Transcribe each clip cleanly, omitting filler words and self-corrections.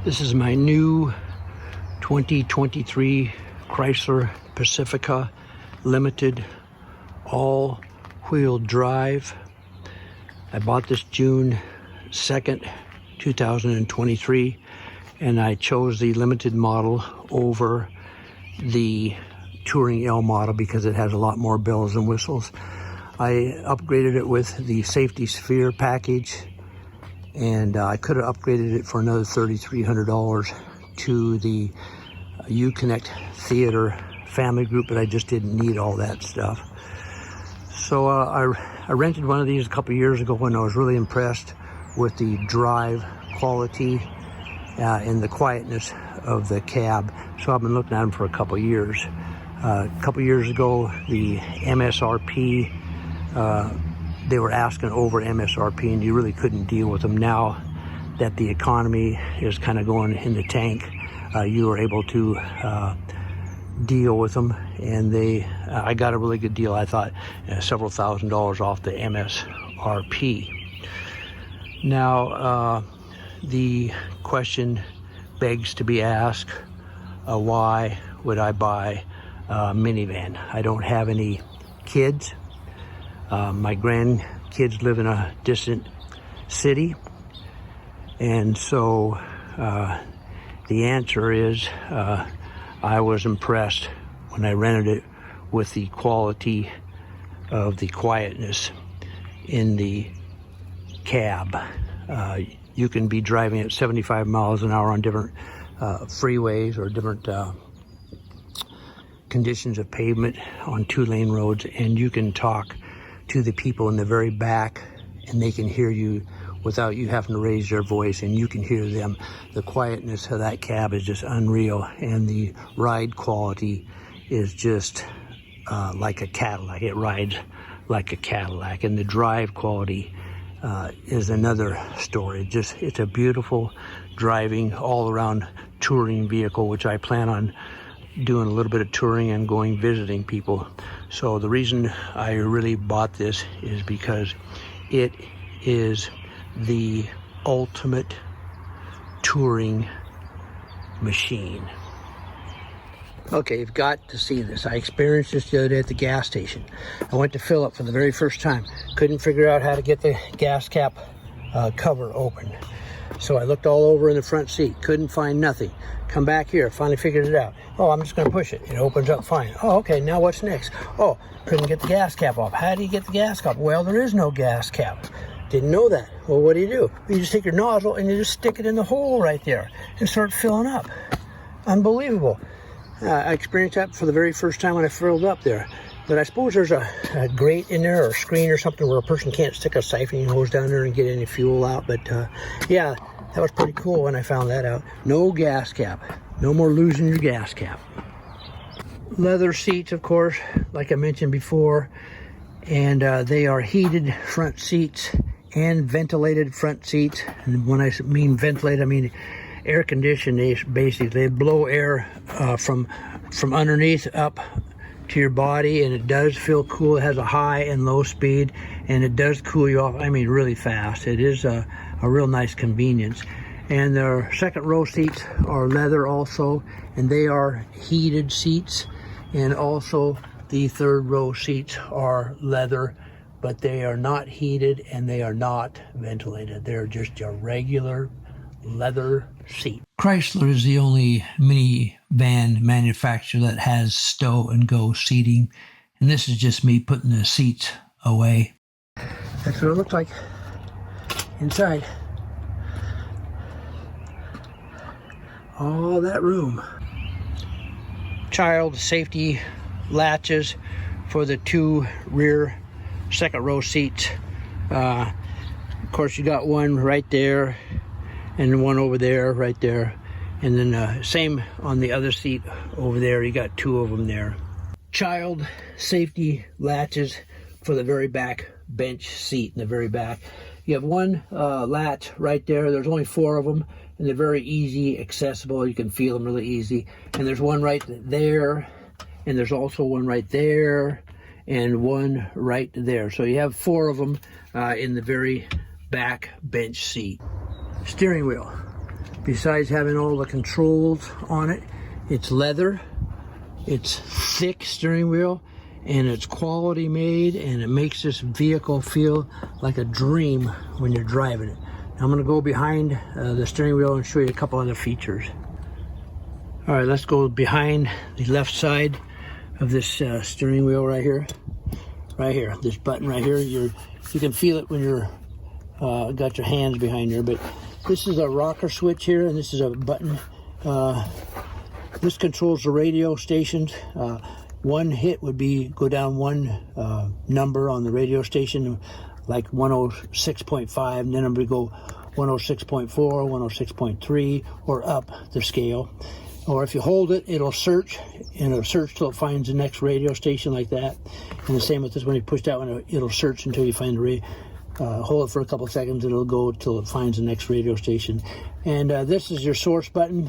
This is my new 2023 Chrysler Pacifica Limited all-wheel drive. I bought this June 2nd, 2023, and I chose the Limited model over the Touring L model because it has a lot more bells and whistles. I upgraded it with the Safety Sphere package, and I could have upgraded it for another $3,300 to the Uconnect Theater family group, but I just didn't need all that stuff. So I rented one of these a couple years ago when I was really impressed with the drive quality and the quietness of the cab. So I've been looking at them for a couple years. A couple years ago, the MSRP, they were asking over MSRP, and you really couldn't deal with them. Now that the economy is kind of going in the tank, you are able to deal with them, and I got a really good deal. I thought several $1,000s off the MSRP. Now the question begs to be asked, why would I buy a minivan? I don't have any kids. My grandkids live in a distant city, and so the answer is I was impressed when I rented it with the quality of the quietness in the cab. You can be driving at 75 miles an hour on different freeways or different conditions of pavement on 2-lane roads, and you can talk to the people in the very back, and they can hear you without you having to raise your voice, and you can hear them. The quietness of that cab is just unreal, and the ride quality is just like a Cadillac. It rides like a Cadillac, and the drive quality is another story. It's a beautiful driving all-around touring vehicle, which I plan on doing a little bit of touring and going visiting people. So the reason I really bought this is because it is the ultimate touring machine. Okay, you've got to see this. I experienced this the other day at the gas station. I went to fill up for the very first time. Couldn't figure out how to get the gas cap cover open. So I looked all over in the front seat, couldn't find nothing. Come back here, finally figured it out. Oh, I'm just gonna push it. It opens up fine. Oh, okay, now what's next? Oh, couldn't get the gas cap off. How do you get the gas cap? Well, there is no gas cap. Didn't know that. Well, what do? You just take your nozzle and you just stick it in the hole right there and start filling up. Unbelievable. I experienced that for the very first time when I filled up there. But I suppose there's a grate in there or a screen or something where a person can't stick a siphoning hose down there and get any fuel out. But yeah, that was pretty cool when I found that out. No gas cap. No more losing your gas cap. Leather seats, of course, like I mentioned before. And they are heated front seats and ventilated front seats. And when I mean ventilated, I mean air conditioned. They blow air from underneath up to your body, and it does feel cool. It has a high and low speed, and it does cool you off, I mean, really fast. It is a real nice convenience. And their second row seats are leather also, and they are heated seats. And also the third row seats are leather, but they are not heated and they are not ventilated. They're just a regular leather seat. Chrysler is the only minivan manufacturer that has stow and go seating, and this is just me putting the seats away. That's what it looks like inside. All that room. Child safety latches for the 2 rear second row seats. Of course, you got one right there and one over there, right there. And then same on the other seat over there. You got 2 of them there. Child safety latches for the very back bench seat in the very back. You have one latch right there. There's only 4 of them, and they're very easy, accessible. You can feel them really easy. And there's one right there, and there's also one right there, and one right there. So you have 4 of them in the very back bench seat. Steering wheel, besides having all the controls on it, it's leather, it's thick steering wheel, and it's quality made, and it makes this vehicle feel like a dream when you're driving it. Now I'm going to go behind the steering wheel and show you a couple other features. All right, let's go behind the left side of this steering wheel right here. Right here, this button right here. You can feel it when you're got your hands behind there, but this is a rocker switch here, and this is a button. This controls the radio stations. One hit would be go down one number on the radio station, like 106.5, and then it would go 106.4, 106.3, or up the scale. Or if you hold it, it'll search, and it'll search till it finds the next radio station like that. And the same with this one, you push that one, it'll search until you find the radio. Hold it for a couple of seconds, it'll go till it finds the next radio station. And this is your source button,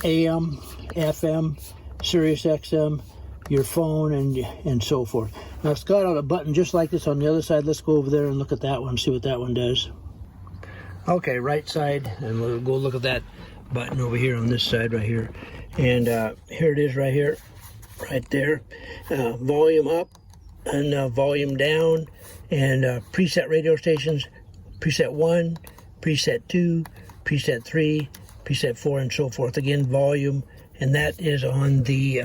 AM, FM, Sirius XM, your phone, and so forth. Now it's got a button just like this on the other side. Let's go over there and look at that one, see what that one does. Okay, right side, and we'll go look at that button over here on this side right here. And here it is right here, right there. Volume up and volume down, and preset radio stations, preset 1, preset 2, preset 3, preset 4, and so forth. Again, volume, and that is on the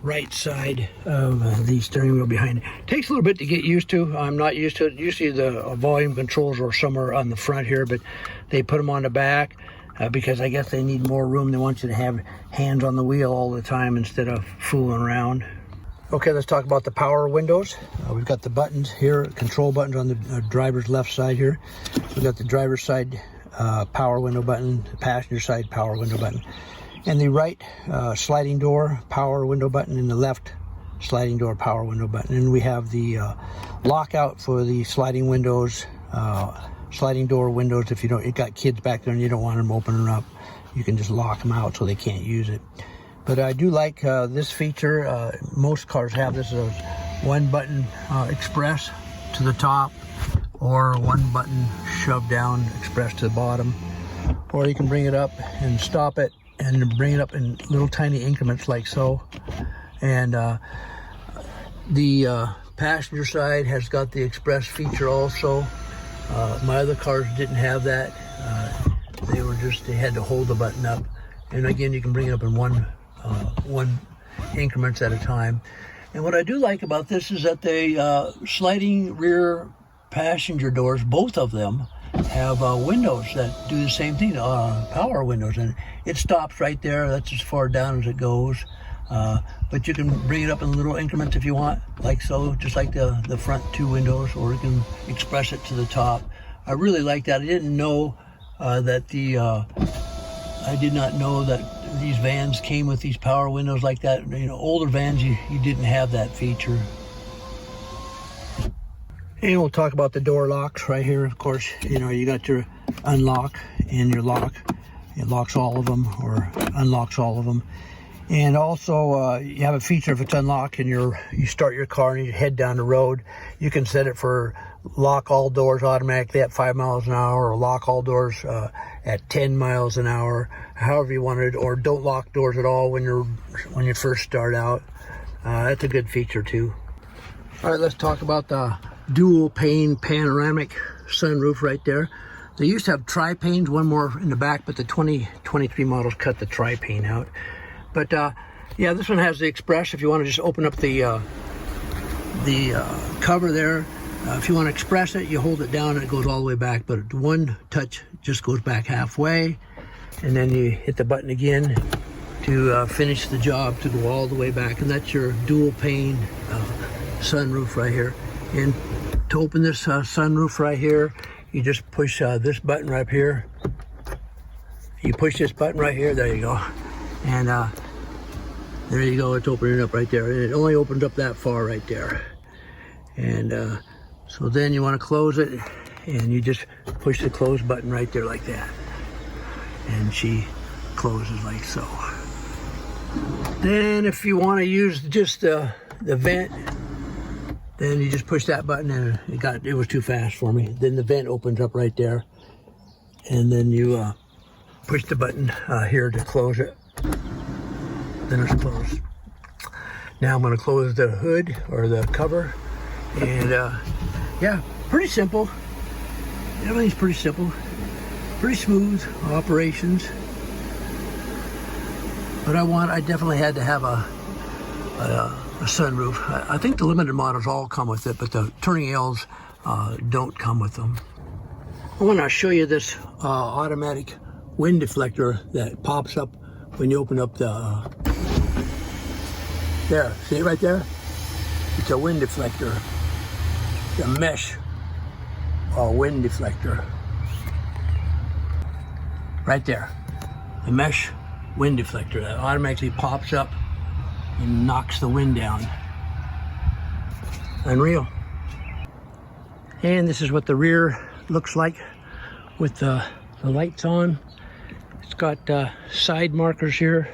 right side of the steering wheel behind it. Takes a little bit to get used to. I'm not used to it. Usually the volume controls are somewhere on the front here, but they put them on the back because I guess they need more room. They want you to have hands on the wheel all the time instead of fooling around. Okay, let's talk about the power windows. We've got the buttons here, control buttons on the driver's left side here. We've got the driver's side power window button, the passenger side power window button, and the right sliding door power window button, and the left sliding door power window button. And we have the lockout for the sliding windows, sliding door windows. If you got kids back there and you don't want them opening up, you can just lock them out so they can't use it. But I do like this feature. Most cars have this as one button express to the top, or one button shoved down express to the bottom. Or you can bring it up and stop it and bring it up in little tiny increments like so. And the passenger side has got the express feature also. My other cars didn't have that. They had to hold the button up. And again, you can bring it up in one increments at a time. And what I do like about this is that the sliding rear passenger doors, both of them, have windows that do the same thing, power windows, and it stops right there. That's as far down as it goes. But you can bring it up in little increments if you want, like so, just like the front two windows, or you can express it to the top. I really like that. I didn't know I did not know that these vans came with these power windows like that. You know, older vans, you didn't have that feature. And we'll talk about the door locks right here. Of course, you got your unlock and your lock. It locks all of them or unlocks all of them. And also, you have a feature if it's unlocked and you start your car and you head down the road, you can set it for lock all doors automatically at 5 miles an hour, or lock all doors at 10 miles an hour, however you want it, or don't lock doors at all when you first start out. That's a good feature too. All right, let's talk about the dual pane panoramic sunroof right there. They used to have tri-panes, one more in the back, but the 2023 models cut the tri-pane out. But yeah, this one has the express. If you want to just open up the cover there, if you want to express it, you hold it down and it goes all the way back. But one touch just goes back halfway, and then you hit the button again to finish the job to go all the way back. And that's your dual pane sunroof right here. And to open this sunroof right here, you just push this button right here. You push this button right here. There you go. And there you go, it's opening up right there. And it only opens up that far right there. And so then you want to close it, and you just push the close button right there like that. And she closes like so. Then if you want to use just the vent, then you just push that button, and it was too fast for me. Then the vent opens up right there. And then you push the button here to close it. Then it's closed. Now I'm going to close the hood or the cover, and yeah, pretty simple. Everything's pretty simple, pretty smooth operations. But I definitely had to have a sunroof. I think the limited models all come with it, but the turning L's don't come with them. I want to show you this automatic wind deflector that pops up when you open up the there. See it right there? It's a wind deflector. It's a mesh wind deflector. Right there. The mesh wind deflector that automatically pops up and knocks the wind down. Unreal. And this is what the rear looks like with the lights on. It's got side markers here.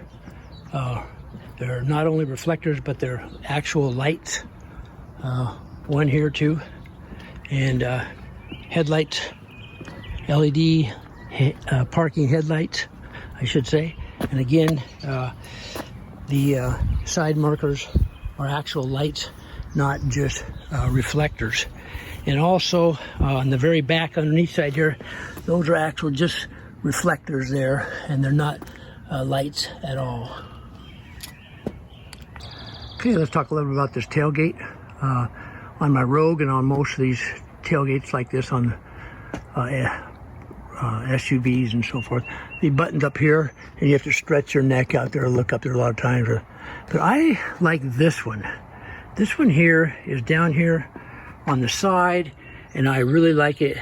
They're not only reflectors, but they're actual lights. One here too. And headlights, LED parking headlights, I should say. And again, the side markers are actual lights, not just reflectors. And also on the very back underneath side here, those are actual just reflectors there, and they're not lights at all. Okay, let's talk a little bit about this tailgate. On my Rogue and on most of these tailgates like this on SUVs and so forth, the button's up here and you have to stretch your neck out there, look up there a lot of times. But I like this one. This one here is down here on the side, and I really like it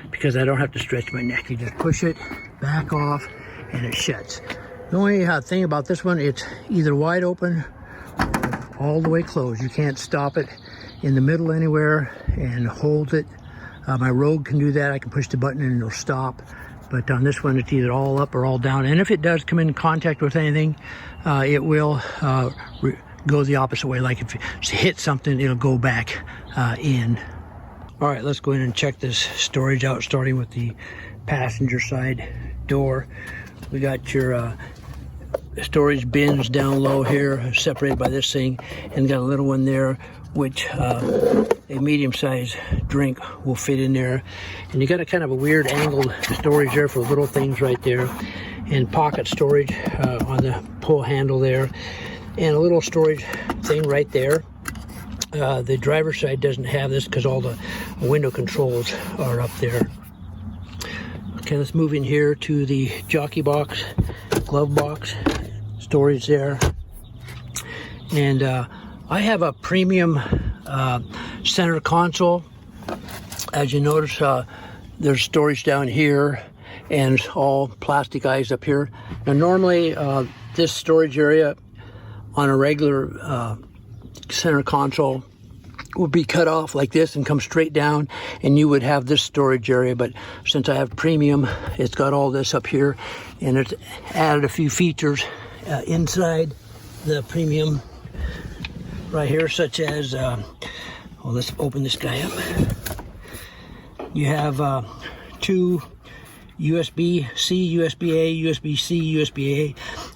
because I don't have to stretch my neck. You just push it back off and it shuts. The only thing about this one, it's either wide open or all the way closed. You can't stop it in the middle anywhere and hold it. My Rogue can do that. I can push the button and it'll stop. But on this one, it's either all up or all down. And if it does come in contact with anything, it will go the opposite way. Like if you hit something, it'll go back in. All right, let's go in and check this storage out, starting with the passenger side door. We got your storage bins down low here, separated by this thing, and got a little one there, which a medium-sized drink will fit in there. And you got a kind of a weird angled storage there for little things right there, and pocket storage on the pull handle there, and a little storage thing right there. The driver's side doesn't have this because all the window controls are up there. Okay, let's move in here to the jockey box, glove box, storage there. And I have a premium center console. As you notice, there's storage down here and all plastic eyes up here. Now normally this storage area on a regular center console would be cut off like this and come straight down, and you would have this storage area. But since I have premium, it's got all this up here, and it's added a few features inside the premium right here, such as well, let's open this guy up. You have two USB-C, USB-A, USB-C, USB-A,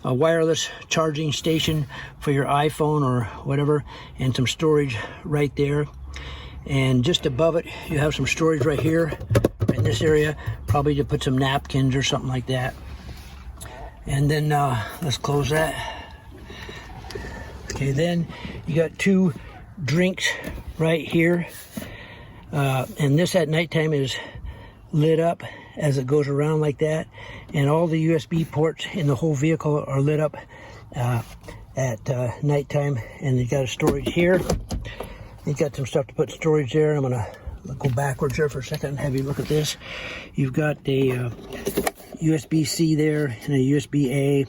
a wireless charging station for your iPhone or whatever, and some storage right there. And just above it, you have some storage right here, in this area, probably to put some napkins or something like that. And then let's close that. Okay, then you got two drinks right here. And this at nighttime is lit up as it goes around like that, and all the USB ports in the whole vehicle are lit up at nighttime. And you got a storage here. You got some stuff to put storage there. I'm gonna go backwards there for a second and have you look at this. You've got a USB-C there and a USB-A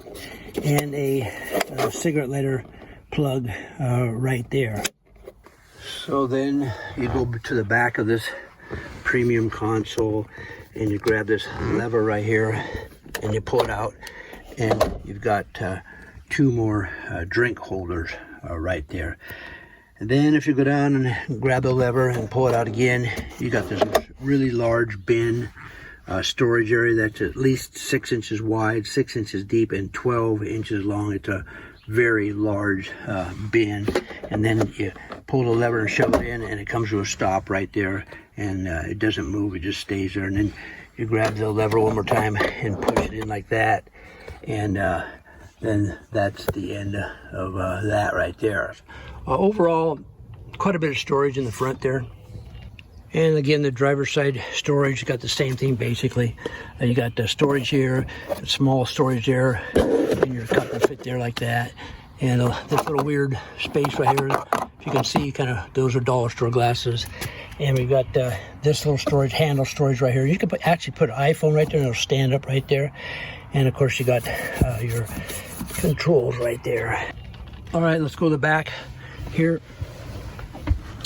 and a cigarette lighter plug right there. So then you go to the back of this premium console and you grab this lever right here and you pull it out, and you've got two more drink holders right there. And then if you go down and grab the lever and pull it out again, you got this really large bin storage area that's at least 6 inches wide, 6 inches deep, and 12 inches long. It's a very large bin, and then you pull the lever and shove it in, and it comes to a stop right there, and it doesn't move, it just stays there. And then you grab the lever one more time and push it in like that, and then that's the end of that right there. Overall, quite a bit of storage in the front there. And again, the driver's side storage, you got the same thing basically. You got the storage here, a small storage there, and your cup will fit there like that. And this little weird space right here, if you can see, kind of, those are dollar store glasses. And we've got this little storage, handle storage right here. You can actually put an iPhone right there, and it'll stand up right there. And of course, you got your controls right there. All right, let's go to the back here.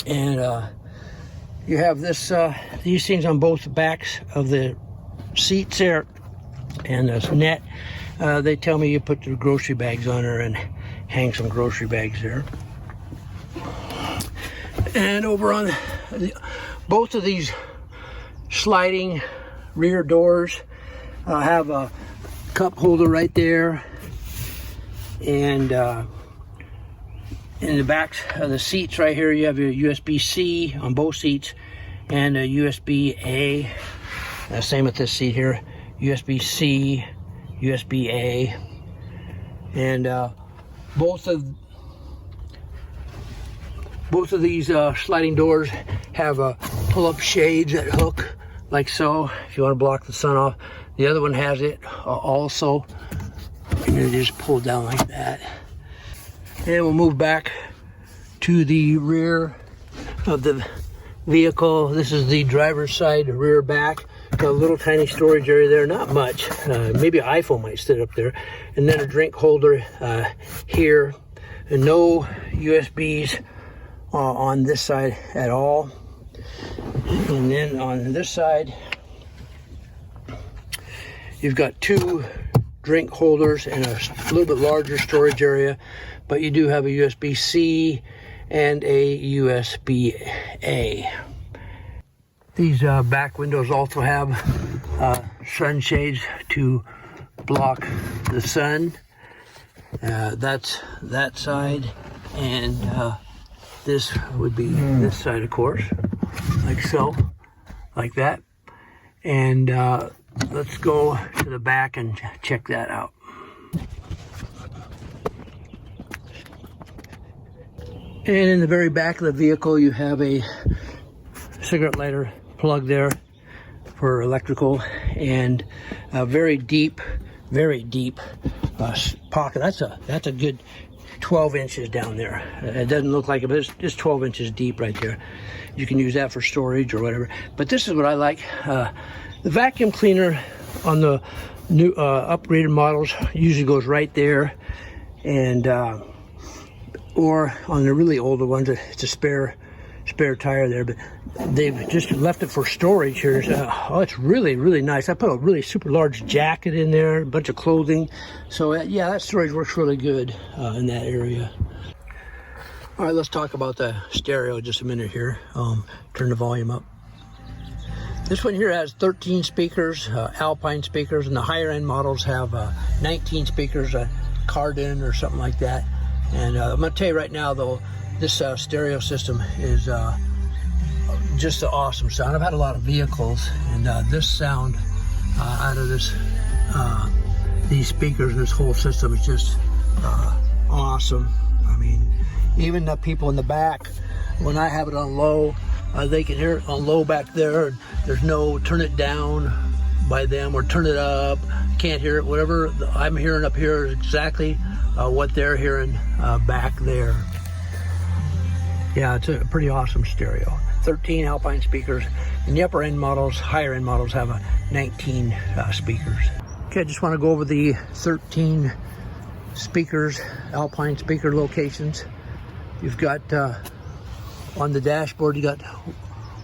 And you have this these things on both backs of the seats there, and this net. They tell me you put the grocery bags on there and hang some grocery bags there. And over on both of these sliding rear doors have a cup holder right there, and in the backs of the seats right here, you have your USB-C on both seats and a USB-A. Same with this seat here, USB-C, USB-A. And both of these sliding doors have pull-up shades that hook like so, if you want to block the sun off. The other one has it also, and you just pull down like that. And we'll move back to the rear of the vehicle. This is the driver's side, rear back. Got a little tiny storage area there, not much. Maybe an iPhone might sit up there. And then a drink holder here. And no USBs on this side at all. And then on this side, you've got two drink holders and a little bit larger storage area, but you do have a USB-C and a USB-A. These back windows also have sunshades to block the sun. That's that side, and this would be this side, of course, like so, like that. And let's go to the back and check that out. And in the very back of the vehicle, you have a cigarette lighter plug there for electrical, and a very deep pocket. That's a good 12 inches down there. It doesn't look like it, but it's just 12 inches deep right there. You can use that for storage or whatever. But this is what I like. The vacuum cleaner on the new upgraded models usually goes right there, and or on the really older ones, it's a spare tire there. But they've just left it for storage here. Oh, it's really nice. I put a really super large jacket in there, a bunch of clothing. So yeah, that storage works really good in that area. All right, let's talk about the stereo just a minute here. Turn the volume up. This one here has 13 speakers, Alpine speakers, and the higher end models have 19 speakers, Cardin or something like that. And I'm going to tell you right now, though, this stereo system is just an awesome sound. I've had a lot of vehicles, and this sound out of these speakers, this whole system is just awesome. I mean, even the people in the back, when I have it on low, they can hear it on low back there. There's no turn it down by them or turn it up. Can't hear it. Whatever I'm hearing up here is exactly what they're hearing back there. Yeah, it's a pretty awesome stereo. 13 Alpine speakers, and the upper end models, higher end models have 19 speakers. Okay, I just want to go over the 13 speakers, Alpine speaker locations. You've got on the dashboard, you got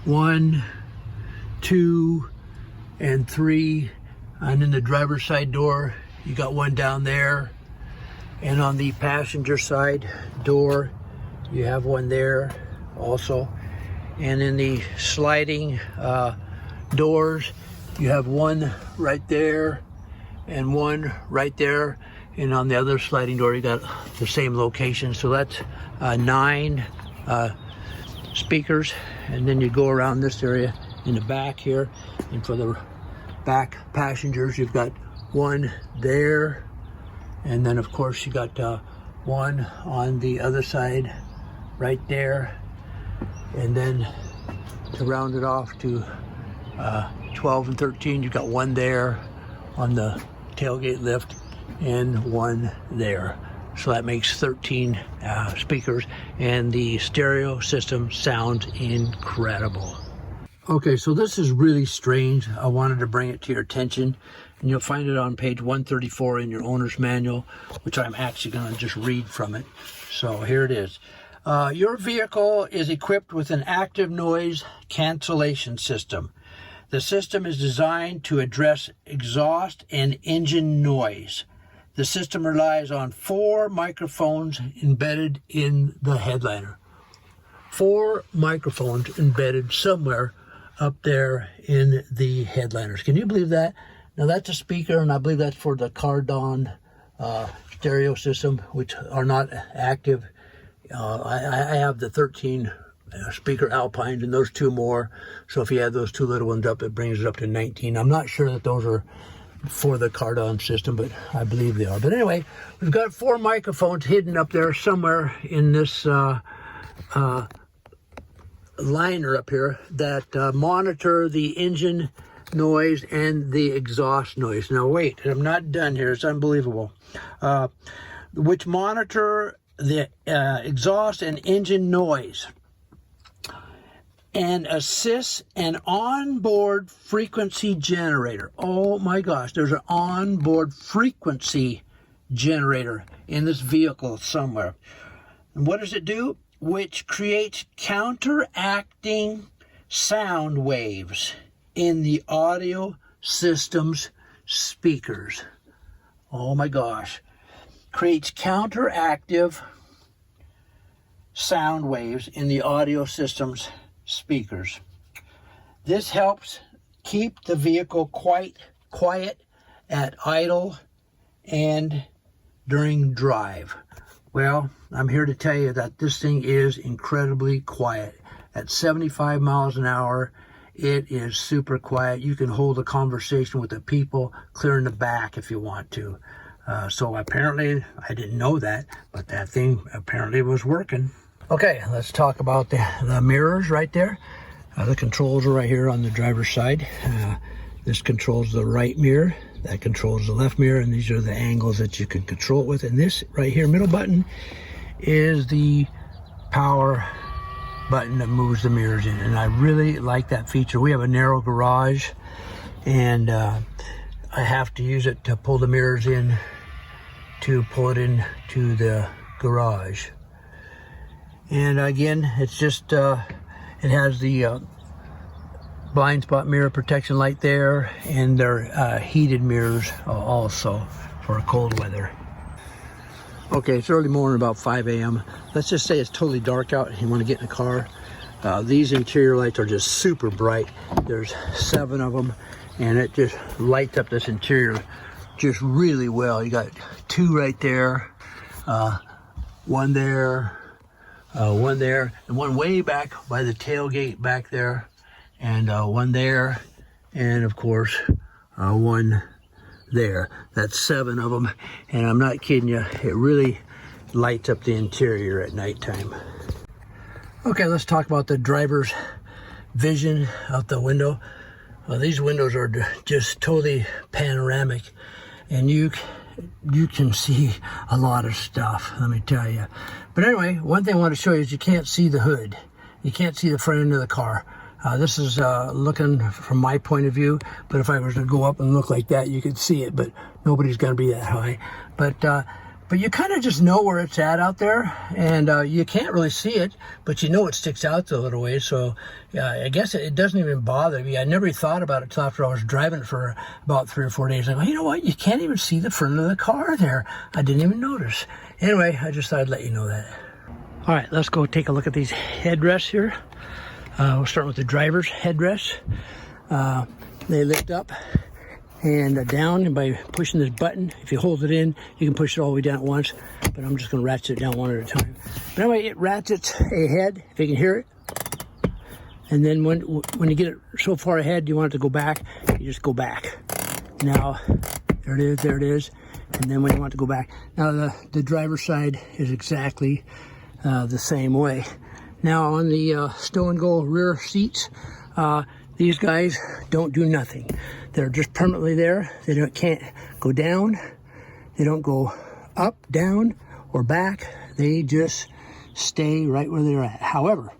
1, 2, and 3, and in the driver's side door, you got one down there, and on the passenger side door, you have one there also. And in the sliding doors, you have one right there and one right there, and on the other sliding door you got the same location. So that's 9 speakers. And then you go around this area in the back here, and for the back passengers you've got one there, and then of course you got one on the other side right there, and then to round it off to 12 and 13, you've got one there on the tailgate lift and one there. So that makes 13 speakers, and the stereo system sounds incredible. Okay, so this is really strange. I wanted to bring it to your attention, and you'll find it on page 134 in your owner's manual, which I'm actually going to just read from it. So here it is. Your vehicle is equipped with an active noise cancellation system. The system is designed to address exhaust and engine noise. The system relies on 4 microphones embedded in the headliner. 4 microphones embedded somewhere up there in the headliners. Can you believe that? Now that's a speaker, and I believe that's for the Cardon stereo system, which are not active. I have the 13 speaker Alpines and those 2 more. So if you add those 2 little ones up, it brings it up to 19. I'm not sure that those are for the Cardon system, but I believe they are. But anyway, we've got 4 microphones hidden up there somewhere in this liner up here that monitor the engine noise and the exhaust noise. Now wait, I'm not done here. It's unbelievable. Which monitor the exhaust and engine noise and assists an onboard frequency generator. Oh my gosh, there's an onboard frequency generator in this vehicle somewhere. And what does it do? Which creates counteracting sound waves in the audio system's speakers. Oh my gosh. Creates counteractive sound waves in the audio system's speakers. This helps keep the vehicle quite quiet at idle and during drive. Well, I'm here to tell you that this thing is incredibly quiet. At 75 miles an hour, it is super quiet. You can hold a conversation with the people clear in the back if you want to. So apparently, I didn't know that, but that thing apparently was working. Okay, let's talk about the mirrors right there. The controls are right here on the driver's side. This controls the right mirror. That controls the left mirror, and these are the angles that you can control it with. And this right here, middle button, is the power button that moves the mirrors in. And I really like that feature. We have a narrow garage, and I have to use it to pull the mirrors in, to pull it into the garage. And again, it's just, it has the blind spot mirror protection light there, and they're heated mirrors also for cold weather. Okay, it's early morning, about 5 a.m. Let's just say it's totally dark out and you want to get in the car. These interior lights are just super bright. There's 7 of them, and it just lights up this interior just really well. You got 2 right there, one there, one there, and one way back by the tailgate back there, and one there, and of course one there. That's 7 of them, and I'm not kidding you, it really lights up the interior at nighttime. Okay, let's talk about the driver's vision out the window. These windows are just totally panoramic, and you can see a lot of stuff, let me tell you. But anyway, one thing I want to show you is you can't see the hood. You can't see the front end of the car. This is looking from my point of view, but if I was to go up and look like that, you could see it, but nobody's going to be that high. But you kind of just know where it's at out there, and you can't really see it, but you know it sticks out a little way. So I guess it doesn't even bother me. I never thought about it until after I was driving it for about 3 or 4 days. Like, well, you know what? You can't even see the front of the car there. I didn't even notice. Anyway, I just thought I'd let you know that. All right, let's go take a look at these headrests here. We'll start with the driver's headrest. They lift up and down, and by pushing this button, if you hold it in, you can push it all the way down at once, but I'm just going to ratchet it down one at a time. But anyway, it ratchets ahead, if you can hear it. And then when you get it so far ahead, you want it to go back, you just go back. Now, there it is. And then when you want to go back, now the driver's side is exactly the same way. Now on the stow and go rear seats, these guys don't do nothing. They're just permanently there. They can't go down. They don't go up, down, or back. They just stay right where they're at. However,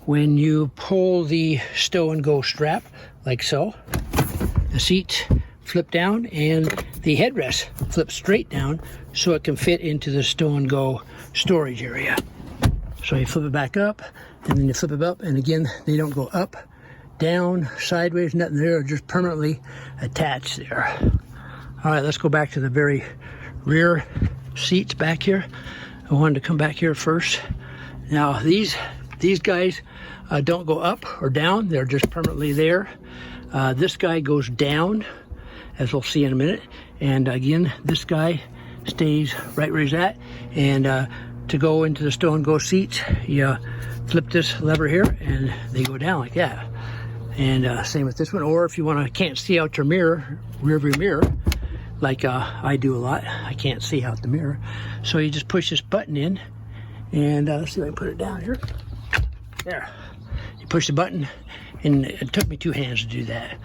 when you pull the stow and go strap, like so, the seats flip down and the headrest flips straight down so it can fit into the stow and go storage area. So you flip it back up, and then you flip it up, and again, they don't go up, down, sideways, nothing there, just permanently attached there. All right, let's go back to the very rear seats back here. I wanted to come back here first. Now these guys don't go up or down, they're just permanently there. This guy goes down, as we'll see in a minute, and again, this guy stays right where he's at. And to go into the stow and go seats, you flip this lever here and they go down like that. And same with this one. Or if you can't see out your mirror, rear view mirror, like I do a lot, I can't see out the mirror, so you just push this button in, and let's see if I can put it down here. There, you push the button, and it took me 2 hands to do that.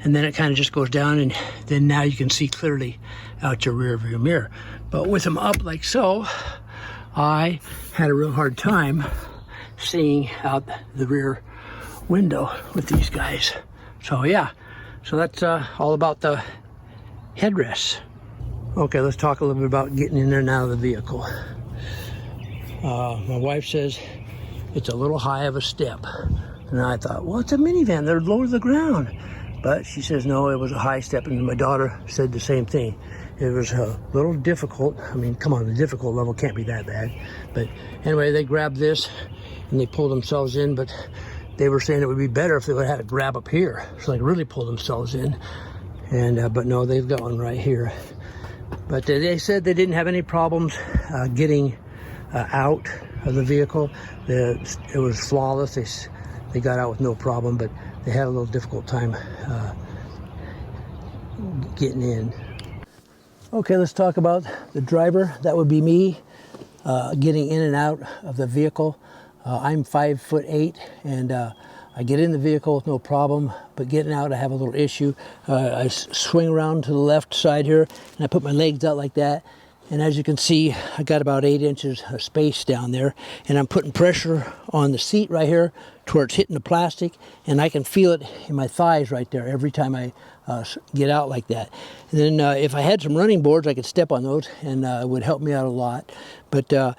And then it kind of just goes down, and then now you can see clearly out your rear view mirror. But with them up like so, I had a real hard time seeing out the rear window with these guys. So yeah, so that's all about the headrests. Okay, let's talk a little bit about getting in and out of the vehicle. My wife says it's a little high of a step, and I thought, well, it's a minivan, they're low to the ground. But she says no, it was a high step, and my daughter said the same thing. It was a little difficult. I mean, come on, the difficult level can't be that bad. But anyway, they grabbed this and they pulled themselves in, but they were saying it would be better if they would have had to grab up here, so they really pull themselves in. And but no, they've got one right here. But they said they didn't have any problems getting out of the vehicle. It was flawless. They got out with no problem, but they had a little difficult time getting in. Okay, let's talk about the driver. That would be me getting in and out of the vehicle. I'm 5'8", and I get in the vehicle with no problem, but getting out I have a little issue. I swing around to the left side here, and I put my legs out like that. And as you can see, I got about 8 inches of space down there, and I'm putting pressure on the seat right here to where it's hitting the plastic, and I can feel it in my thighs right there every time I get out like that. And then if I had some running boards, I could step on those, and it would help me out a lot. But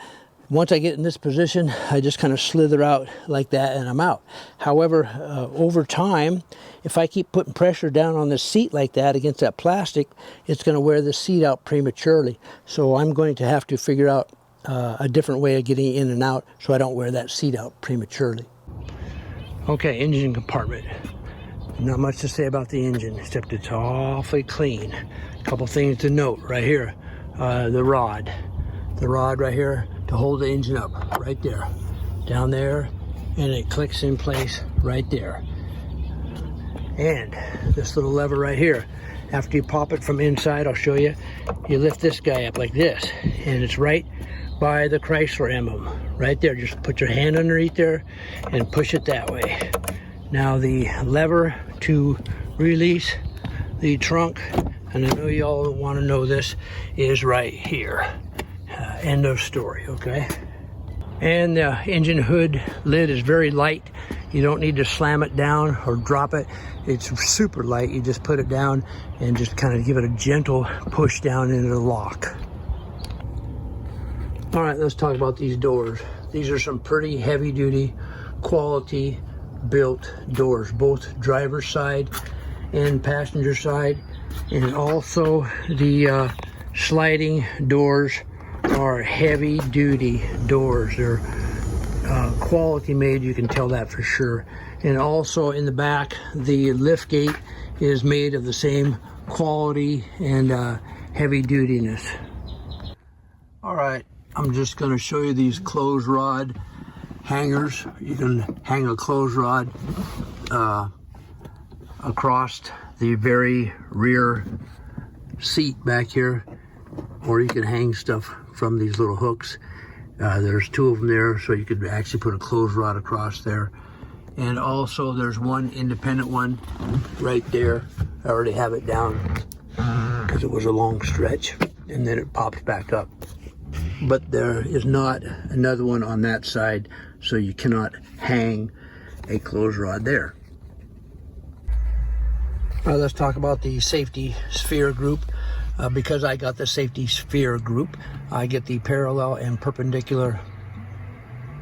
once I get in this position, I just kind of slither out like that, and I'm out. However, over time, if I keep putting pressure down on the seat like that against that plastic, it's going to wear the seat out prematurely. So I'm going to have to figure out a different way of getting in and out so I don't wear that seat out prematurely. Okay, engine compartment. Not much to say about the engine, except it's awfully clean. A couple things to note right here. The rod right here to hold the engine up, right there, down there, and it clicks in place right there. And this little lever right here, after you pop it from inside, I'll show you, you lift this guy up like this, and it's right by the Chrysler emblem, right there. Just put your hand underneath there and push it that way. Now the lever to release the trunk, and I know you all want to know this, is right here. End of story, okay? And the engine hood lid is very light. You don't need to slam it down or drop it. It's super light. You just put it down and just kind of give it a gentle push down into the lock. All right, let's talk about these doors. These are some pretty heavy duty, quality built doors, both driver's side and passenger side. And also the sliding doors are heavy duty doors. They're quality made, you can tell that for sure. And also in the back, the lift gate is made of the same quality and heavy dutiness. All right, I'm just going to show you these clothes rod hangers. You can hang a clothes rod across the very rear seat back here, or you can hang stuff from these little hooks. There's two of them there, so you could actually put a clothes rod across there. And also there's one independent one right there. I already have it down because it was a long stretch, and then it pops back up. But there is not another one on that side, so you cannot hang a clothes rod there. All right, let's talk about the safety sphere group. Because I got the safety sphere group, I get the parallel and perpendicular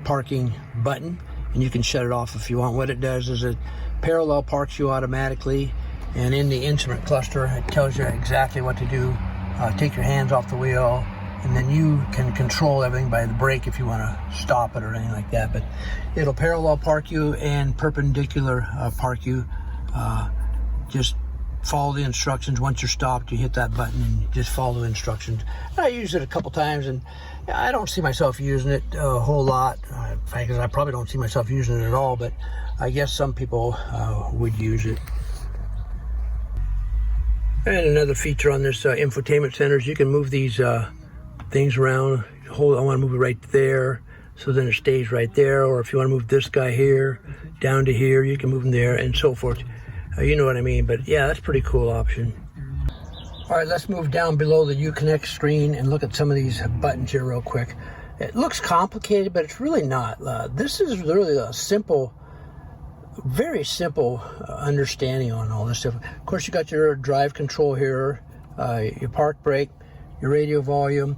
parking button, and you can shut it off if you want. What it does is it parallel parks you automatically, and in the instrument cluster it tells you exactly what to do. Take your hands off the wheel, and then you can control everything by the brake if you want to stop it or anything like that. But it'll parallel park you and perpendicular park you. Just follow the instructions. Once you're stopped, you hit that button and just follow the instructions. I used it a couple times, and I don't see myself using it a whole lot. I probably don't see myself using it at all, but I guess some people would use it. And another feature on this infotainment center is you can move these things around. I want to move it right there, so then it stays right there. Or if you want to move this guy here down to here, you can move them there, and so forth. You know what I mean, but yeah, that's a pretty cool option. All right, let's move down below the Uconnect screen and look at some of these buttons here real quick. It looks complicated, but it's really not. This is really a simple, very simple understanding on all this stuff. Of course, you got your drive control here, your park brake, your radio volume,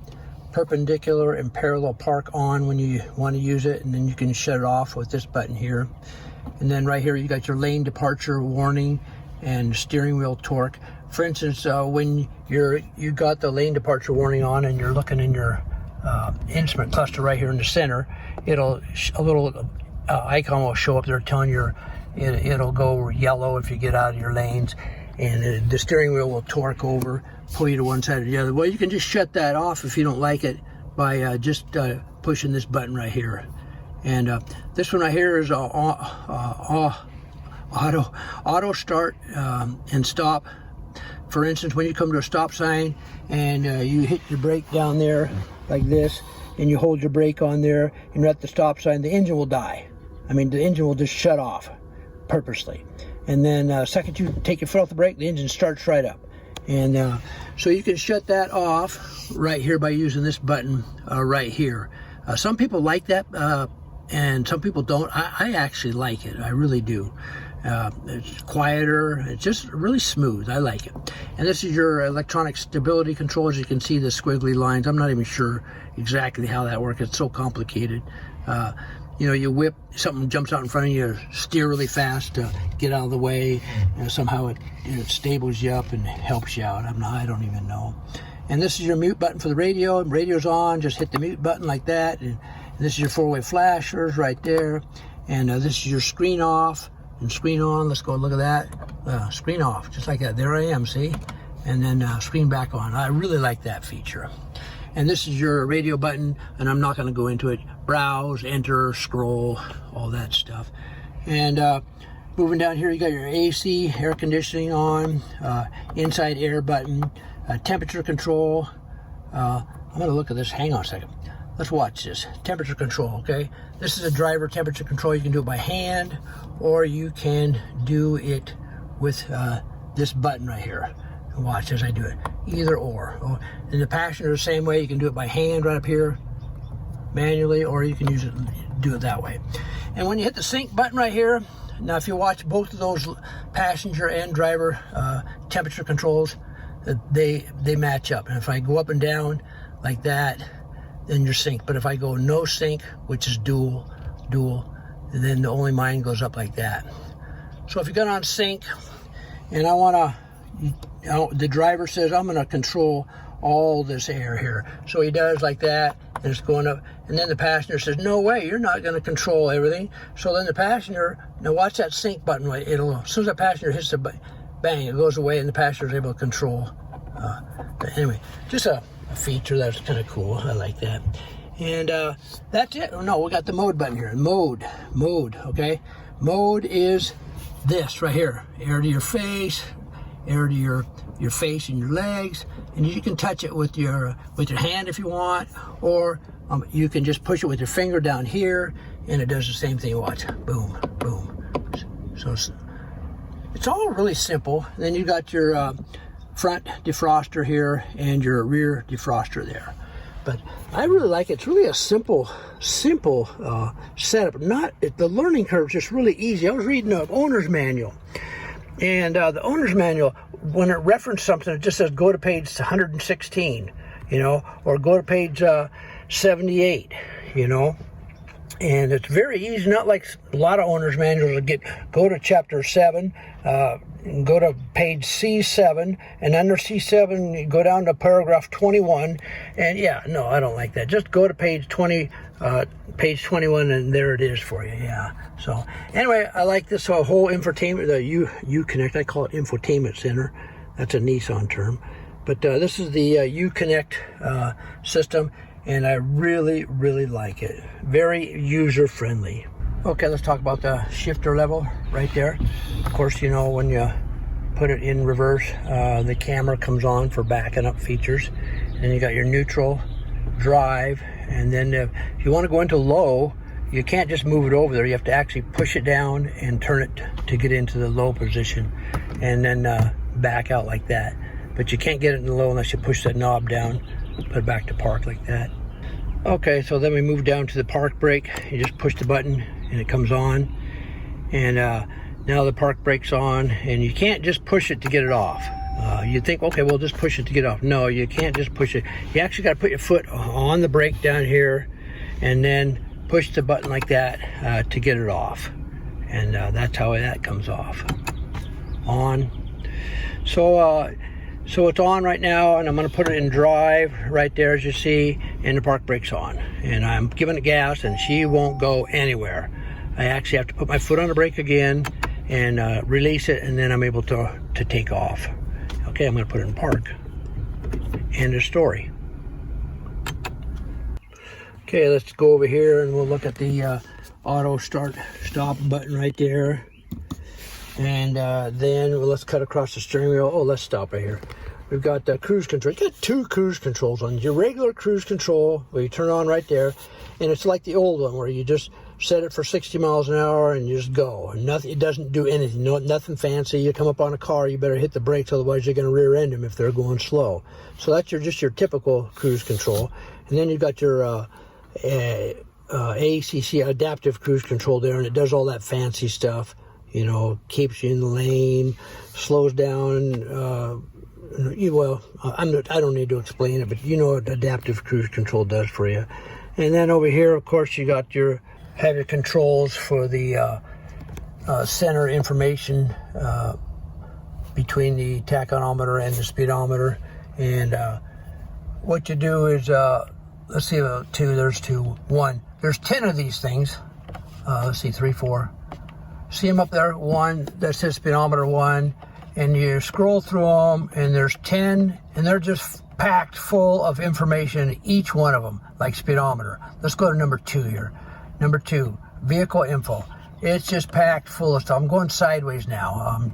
perpendicular and parallel park on when you want to use it, and then you can shut it off with this button here. And then right here you got your lane departure warning and steering wheel torque. For instance, when you got the lane departure warning on and you're looking in your instrument cluster right here in the center, a little icon will show up there telling you it'll go yellow if you get out of your lanes, and the steering wheel will torque over, pull you to one side or the other. Well, you can just shut that off if you don't like it by just pushing this button right here. And this one right here is auto start and stop. For instance, when you come to a stop sign and you hit your brake down there like this, and you hold your brake on there and you're at the stop sign, the engine will die. I mean, the engine will just shut off purposely. And then second you take your foot off the brake, the engine starts right up. And so you can shut that off right here by using this button right here. Some people like that. And some people don't. I actually like it. I really do. It's quieter. It's just really smooth. I like it. And this is your electronic stability control. As you can see, the squiggly lines. I'm not even sure exactly how that works. It's so complicated. You know, you whip, something jumps out in front of you, steer really fast to get out of the way, and somehow it stables you up and helps you out. I don't even know. And this is your mute button for the radio. Radio's on. Just hit the mute button like that. And this is your four-way flashers right there. And this is your screen off and screen on. Let's go look at that. Screen off, just like that. There I am, see? And then screen back on. I really like that feature. And this is your radio button, and I'm not going to go into it. Browse, enter, scroll, all that stuff. And moving down here, you got your AC, air conditioning on, inside air button, temperature control. I'm going to look at this. Hang on a second. Let's watch this. Temperature control, okay? This is a driver temperature control. You can do it by hand, or you can do it with this button right here. And watch as I do it. Either or. And the passenger, the same way. You can do it by hand right up here, manually, or you can do it that way. And when you hit the sync button right here, now if you watch both of those passenger and driver temperature controls, they match up. And if I go up and down like that, then you're sync. But if I go no sync, which is dual, then only mine goes up like that. So if you got on sync, and I want to, the driver says, I'm going to control all this air here. So he does like that, and it's going up. And then the passenger says, no way, you're not going to control everything. So then the passenger, now watch that sync button. As soon as the passenger hits the button, bang, it goes away and the passenger is able to control. But anyway, just a feature that's kind of cool. I like that. And that's it. Oh, no, we got the mode button here. Mode, okay? Mode is this right here. Air to your face, air to your face and your legs, and you can touch it with your hand if you want, or you can just push it with your finger down here, and it does the same thing. Watch, boom, boom. So it's all really simple. Then you got your front defroster here and your rear defroster there. But I really like it. It's really a simple setup. The learning curve is just really easy. I was reading the owner's manual, and the owner's manual, when it referenced something, it just says go to page 116, you know, or go to page 78, you know. And it's very easy, not like a lot of owner's manuals that go to chapter 7, and go to page C7, and under C7 you go down to paragraph 21, and yeah, no, I don't like that. Just go to page 21, and there it is for you. Yeah. So anyway, I like this whole infotainment, the Uconnect. I call it infotainment center. That's a Nissan term, but this is the Uconnect system. And I really, really like it. Very user-friendly. Okay, let's talk about the shifter level right there. Of course, you know, when you put it in reverse, the camera comes on for backing up features. And then you got your neutral, drive, and then if you want to go into low, you can't just move it over there. You have to actually push it down and turn it to get into the low position, and then back out like that. But you can't get it in the low unless you push that knob down, put it back to park like that. Okay, so then we move down to the park brake. You just push the button and it comes on. And now the park brake's on, and you can't just push it to get it off. You think, okay, well, just push it to get off. No, you can't just push it. You actually got to put your foot on the brake down here and then push the button like that to get it off. And that's how that comes off. On. So it's on right now, and I'm going to put it in drive right there, as you see, and the park brake's on. And I'm giving it gas, and she won't go anywhere. I actually have to put my foot on the brake again and release it, and then I'm able to take off. Okay, I'm going to put it in park. End of story. Okay, let's go over here, and we'll look at the auto start stop button right there. And then let's cut across the steering wheel. Oh, let's stop right here. We've got the cruise control. You got two cruise controls on. Your regular cruise control, where you turn on right there, and it's like the old one where you just set it for 60 miles an hour and you just go. And nothing, it doesn't do anything. Nothing fancy. You come up on a car, you better hit the brakes, otherwise you're going to rear end them if they're going slow. So that's just your typical cruise control. And then you've got your ACC, adaptive cruise control there, and it does all that fancy stuff. You know, keeps you in the lane, slows down. Well, I don't need to explain it, but you know what adaptive cruise control does for you. And then over here, of course, you got your controls for the center information between the tachometer and the speedometer. And what you do is, let's see, there's 1. There's 10 of these things. Let's see, 3, 4. See them up there? 1, that says speedometer 1, and you scroll through them, and there's 10, and they're just packed full of information, each one of them, like speedometer. Let's go to number 2 here. Number 2, vehicle info. It's just packed full of stuff. I'm going sideways now.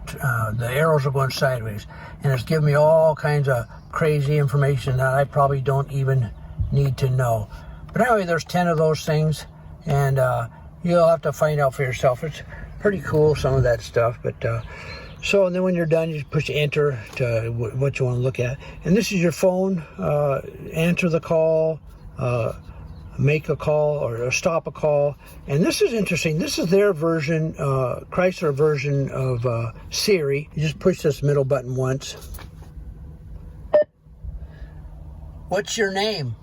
The arrows are going sideways, and it's giving me all kinds of crazy information that I probably don't even need to know. But anyway, there's 10 of those things, and you'll have to find out for yourself. It's pretty cool, some of that stuff. But so, and then when you're done, you just push enter to what you want to look at. And this is your phone. Answer the call, make a call, or stop a call. And this is interesting. This is their version, Chrysler version of Siri. You just push this middle button once. What's your name?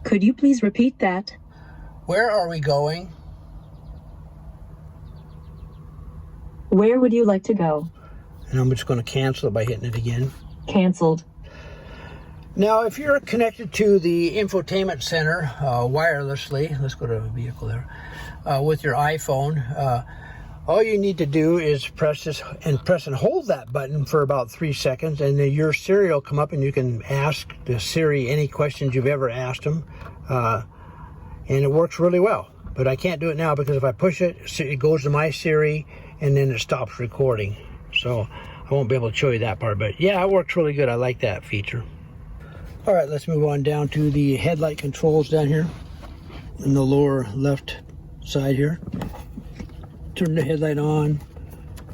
Could you please repeat that? Where are we going? Where would you like to go? And I'm just going to cancel it by hitting it again. Canceled. Now, if you're connected to the infotainment center wirelessly, let's go to a vehicle there, with your iPhone, all you need to do is press and hold that button for about 3 seconds, and then your Siri will come up and you can ask the Siri any questions you've ever asked them. And it works really well. But I can't do it now because if I push it, it goes to my Siri and then it stops recording. So I won't be able to show you that part. But yeah, it works really good. I like that feature. All right, let's move on down to the headlight controls down here in the lower left side here. Turn the headlight on,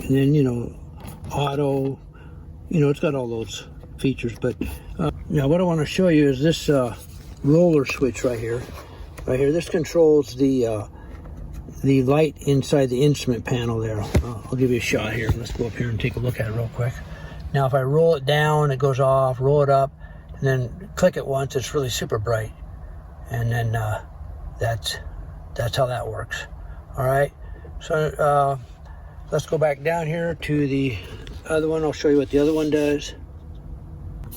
and then, you know, auto, you know, it's got all those features. But now what I want to show you is this roller switch right here. This controls the light inside the instrument panel there. I'll give you a shot here. Let's go up here and take a look at it real quick. Now if I roll it down, it goes off. Roll it up, and then click it once, it's really super bright. And then that's how that works. All right, so let's go back down here to the other one. I'll show you what the other one does.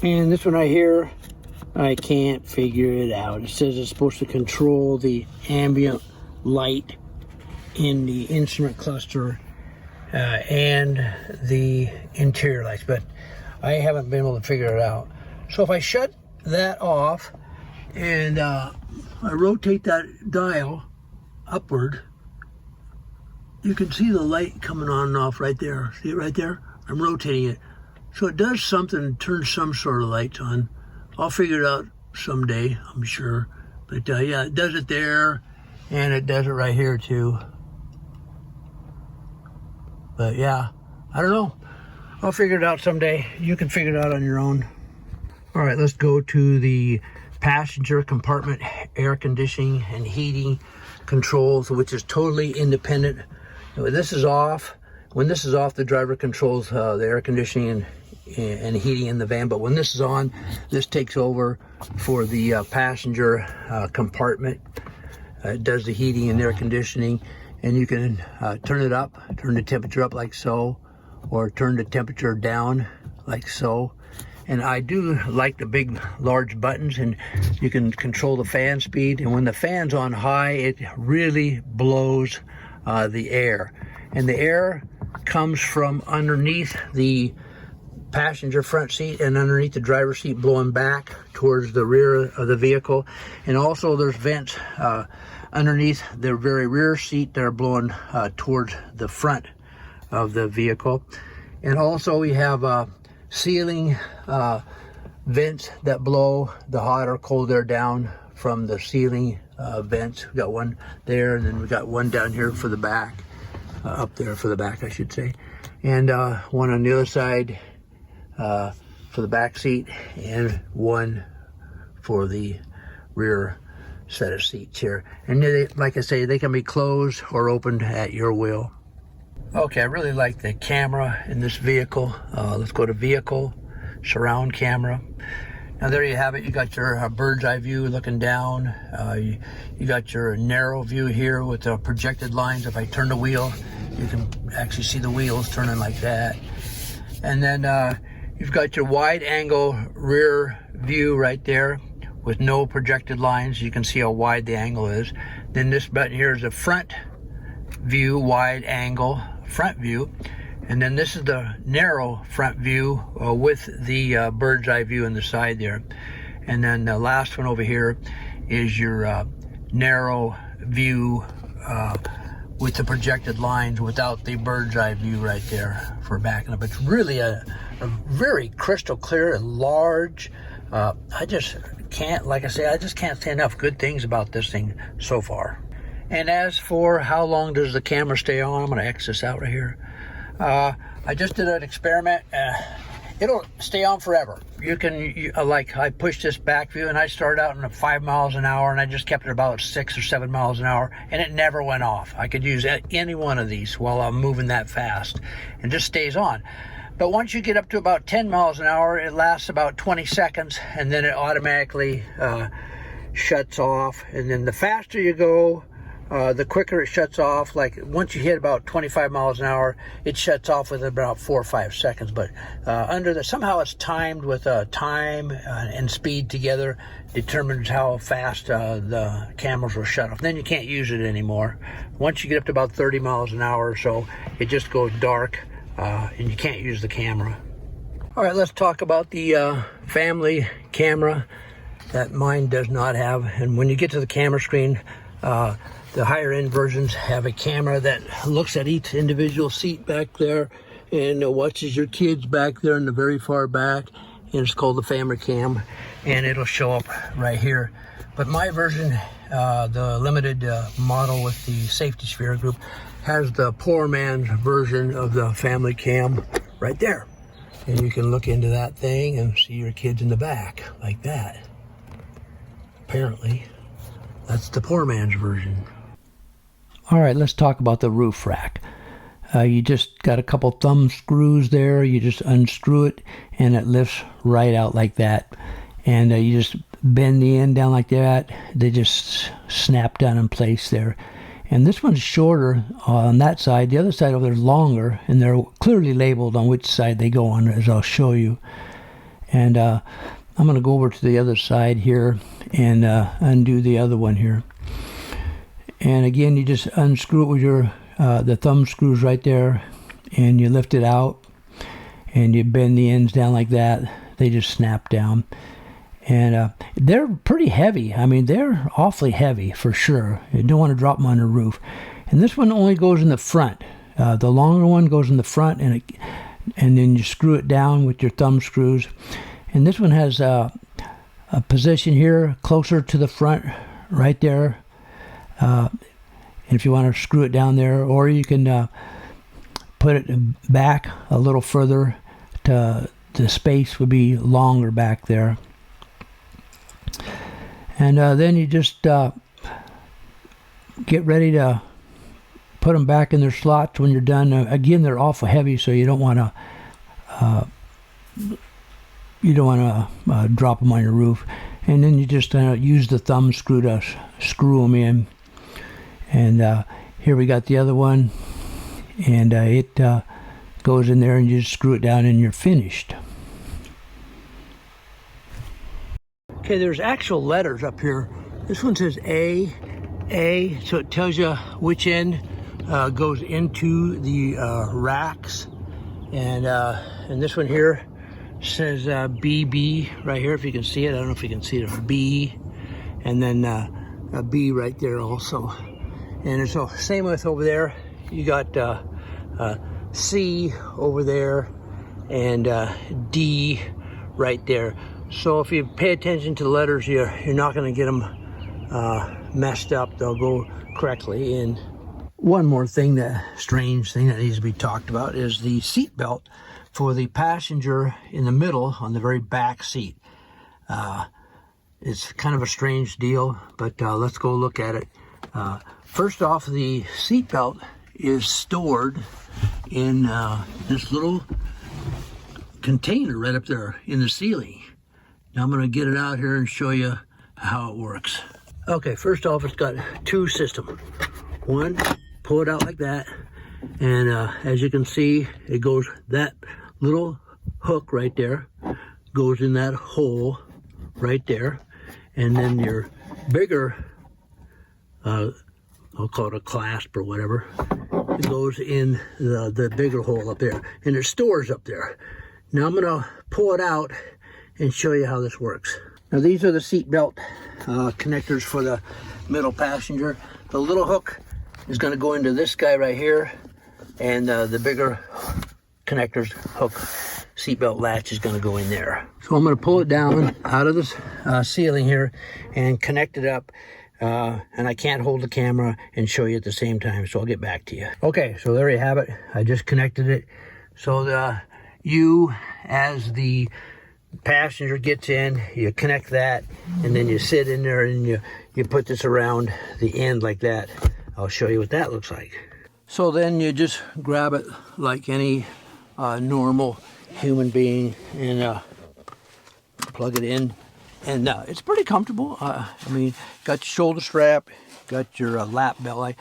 And this one right here, I can't figure it out. It says it's supposed to control the ambient light in the instrument cluster and the interior lights, but I haven't been able to figure it out. So if I shut that off and I rotate that dial upward, you can see the light coming on and off right there. See it right there? I'm rotating it. So it does something, turns some sort of lights on. I'll figure it out someday, I'm sure. But yeah, it does it there, and it does it right here too. But yeah, I don't know. I'll figure it out someday. You can figure it out on your own. All right, let's go to the passenger compartment air conditioning and heating controls, which is totally independent. When this is off, the driver controls the air conditioning and heating in the van, but when this is on, this takes over for the passenger compartment. It does the heating and air conditioning, and you can turn it up, turn the temperature up like so, or turn the temperature down like so. And I do like the big large buttons, and you can control the fan speed, and when the fan's on high, it really blows the air, and the air comes from underneath the passenger front seat and underneath the driver's seat, blowing back towards the rear of the vehicle. And also there's vents underneath the very rear seat that are blowing towards the front of the vehicle. And also we have ceiling vents that blow the hot or cold air down from the ceiling vents. We got one there, and then we got one down here for the back, up there for the back, I should say, and one on the other side for the back seat, and one for the rear set of seats here. And they, like I say, they can be closed or opened at your will. Okay, I really like the camera in this vehicle. Let's go to vehicle, surround camera. Now there you have it. You got your bird's eye view looking down. You got your narrow view here with the projected lines. If I turn the wheel, you can actually see the wheels turning like that. And then you've got your wide angle rear view right there with no projected lines. You can see how wide the angle is. Then this button here is a front view, wide angle front view. And then this is the narrow front view with the bird's eye view on the side there. And then the last one over here is your narrow view with the projected lines without the bird's eye view right there for backing up. It's really a very crystal clear and large. I just can't, like I say, I just can't say enough good things about this thing so far. And as for how long does the camera stay on, I'm going to X this out right here. I just did an experiment. It'll stay on forever. You can, like, I pushed this back view and I started out in 5 miles an hour, and I just kept it about 6 or 7 miles an hour, and it never went off. I could use any one of these while I'm moving that fast, and just stays on. But once you get up to about 10 miles an hour, it lasts about 20 seconds, and then it automatically shuts off. And then the faster you go, the quicker it shuts off. Like once you hit about 25 miles an hour, it shuts off within about 4 or 5 seconds. But somehow it's timed with time and speed together, determines how fast the cameras will shut off. Then you can't use it anymore. Once you get up to about 30 miles an hour or so, it just goes dark and you can't use the camera. All right, let's talk about the family camera that mine does not have. And when you get to the camera screen, the higher end versions have a camera that looks at each individual seat back there and watches your kids back there in the very far back, and it's called the family cam, and it'll show up right here. But my version, the limited model with the safety sphere group, has the poor man's version of the family cam right there. And you can look into that thing and see your kids in the back like that. Apparently, that's the poor man's version. All right, let's talk about the roof rack. You just got a couple thumb screws there. You just unscrew it and it lifts right out like that. And you just bend the end down like that. They just snap down in place there. And this one's shorter on that side. The other side over there is longer, and they're clearly labeled on which side they go on, as I'll show you. And I'm going to go over to the other side here and undo the other one here. And again, you just unscrew it with your the thumb screws right there, and you lift it out, and you bend the ends down like that. They just snap down. And they're pretty heavy. I mean, they're awfully heavy for sure. You don't want to drop them on the roof. And this one only goes in the front. The longer one goes in the front, and then you screw it down with your thumb screws. And this one has a position here closer to the front, right there. And if you want to screw it down there, or you can put it back a little further. The space would be longer back there. And then you just get ready to put them back in their slots when you're done. Again, they're awful heavy, so you don't want to drop them on your roof. And then you just use the thumb screw to screw them in. And here we got the other one, and it goes in there, and you just screw it down, and you're finished. Okay, there's actual letters up here. This one says A, so it tells you which end goes into the racks. And this one here says BB right here, if you can see it. I don't know if you can see it, B, and then a B right there also. And so same with over there, you got C over there and D right there. So if you pay attention to the letters, you're not going to get them messed up. They'll go correctly. And one more thing, strange thing that needs to be talked about is the seat belt for the passenger in the middle on the very back seat. It's kind of a strange deal, but let's go look at it. First off, the seat belt is stored in this little container right up there in the ceiling. Now I'm going to get it out here and show you how it works. Okay, first off, it's got two systems. One, pull it out like that, and as you can see, it goes, that little hook right there goes in that hole right there, and then your bigger, I'll call it a clasp or whatever, it goes in the bigger hole up there, and it stores up there. Now I'm going to pull it out and show you how this works. Now these are the seat belt connectors for the middle passenger. The little hook is going to go into this guy right here, and the bigger connectors hook seat belt latch is going to go in there. So I'm going to pull it down out of this ceiling here and connect it up, and I can't hold the camera and show you at the same time, so I'll get back to you. Okay, so there you have it. I just connected it. So you, as the passenger gets in, you connect that, and then you sit in there and you put this around the end like that. I'll show you what that looks like. So then you just grab it like any normal human being and plug it in And it's pretty comfortable. I mean, got your shoulder strap, got your lap belt,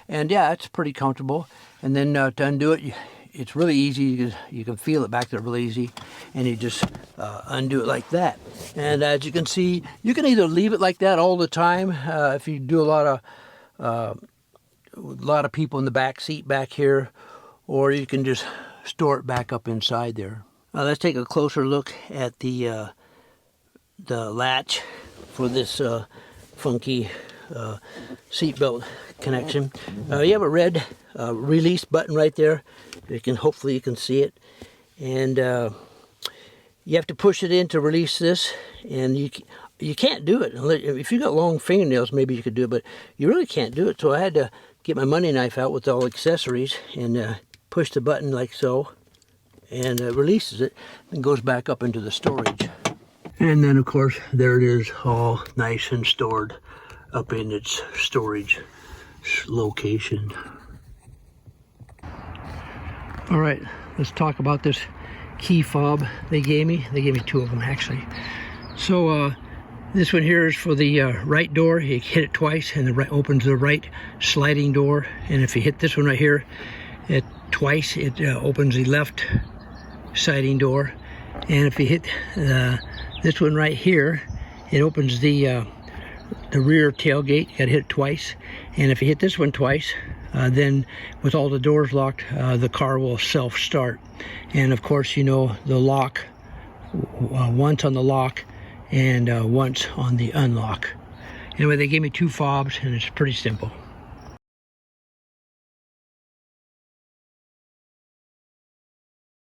and yeah, it's pretty comfortable. And then to undo it, it's really easy. You can feel it back there really easy, and you just undo it like that. And as you can see, you can either leave it like that all the time if you do a lot of people in the back seat back here, or you can just store it back up inside there. Let's take a closer look at the latch for this funky seatbelt connection. You have a red release button right there. Hopefully you can see it, and you have to push it in to release this, and you can't do it if you got long fingernails. Maybe you could do it, but you really can't do it. So I had to get my money knife out with all the accessories and push the button like so, and it releases it and goes back up into the storage. And then of course there it is, all nice and stored up in its storage location. All right, let's talk about this key fob they gave me. They gave me two of them actually. So this one here is for the right door. You hit it twice and it opens the right sliding door. And if you hit this one right here twice, it opens the left sliding door. And if you hit this one right here, it opens the rear tailgate. You gotta hit it twice. And if you hit this one twice, then with all the doors locked, the car will self-start. And of course, you know, the lock, once on the lock and once on the unlock. Anyway, they gave me two fobs, and it's pretty simple.